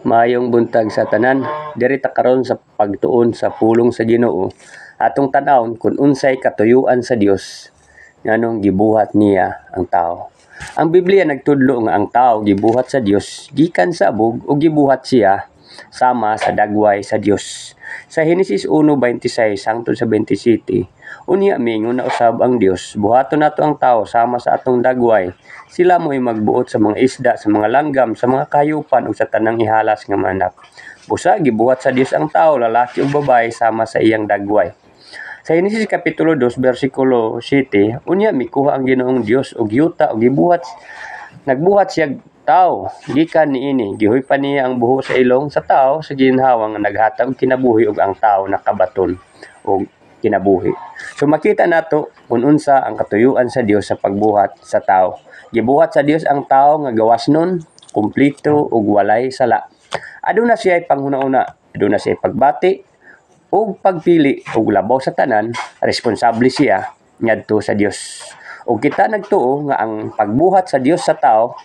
Maayong buntag sa tanan, diri ta karon sa pagtuon sa pulong sa Ginoo. Atong tan-awon kung unsay katuyuan sa Dios nganong gibuhat niya ang tao. Ang Biblia nagtudlo nga ang tao gibuhat sa Dios gikan sa abog ug gibuhat siya sama sa dagway sa Dios. Sa Henesis 1:26 hangtod sa 27, unya mingon na usab ang Dios, buhaton nato ang tao sama sa atong dagway. Sila mo'y magbuot sa mga isda, sa mga langgam, sa mga kayupan ug sa tanang ihalas nga manap. Busa gibuhat sa Dios ang tao, lalaki ug babae sama sa iyang dagway. Sa Henesis kapitulo 2 bersikulo 7, unya mikuha ang Ginoong Dios og yuta ug nagbuhat siya tao gikan niini, gihuypan niya ang buho sa ilong sa tao sa ginhawa nga naghatag og kinabuhi ug ang tao nakabaton og kinabuhi. So makita nato kung unsa ang katuyuan sa Dios sa pagbuhat sa tao. Gibuhat sa Dios ang tao nga gawasnon, kumpleto ug walay sala. Aduna siya panghuna-una, aduna siya pagbati ug pagpili ug labaw sa tanan, responsable siya ngadto sa Dios. Ug kita nagtuo nga ang pagbuhat sa Dios sa tao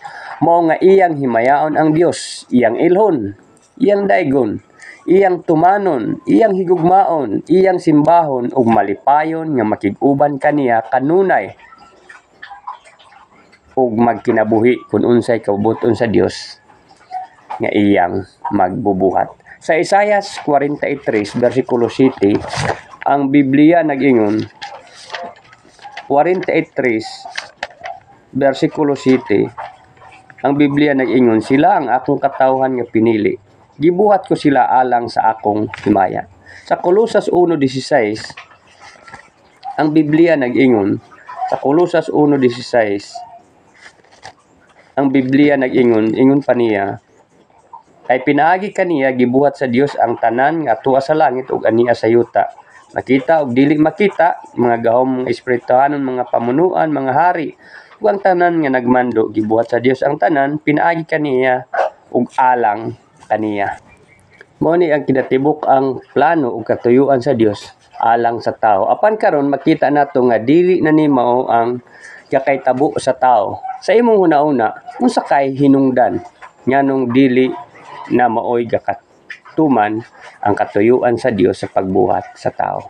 mao nga iyang himayaon ang Dios, iyang ilhon, iyang daygon, iyang tumanon, iyang higugmaon, iyang simbahon ug malipayon nga makig-uban kaniya kanunay ug magkinabuhi kung unsay kabubuton sa Dios nga iyang magbubuhat. Sa Isaias 43 bersikulo 7, ang Biblia nag-ingon 43 bersikulo 7, ang Biblia nag-ingon, sila ang akong katawhan nga pinili. Gibuhat ko sila alang sa akong himaya. Sa Colosas 1:16, ang Biblia nag-ingon, sa Colosas 1:16, ang Biblia nag-ingon, ingon pa niya, ay pinaagi kaniya gibuhat sa Dios ang tanan nga tuwa sa langit ug ania sa yuta. Makita ug dili makita, mga gahom, mga espirituhanon, mga pamunuan, mga hari, ug ang tanan nga nagmando gibuhat sa Dios ang tanan, pinaagi kaniya ug alang kaniya. Mao ni ang kinatibuk ang plano ug katuyuan sa Dios alang sa tao. Apan karon makita nato nga dili na ni mao ang kakaytabo sa tao. Sa imong una-una, unsa kay hinungdan nganong dili na maoy gakatuman ang katuyuan sa Dios sa pagbuhat sa tao.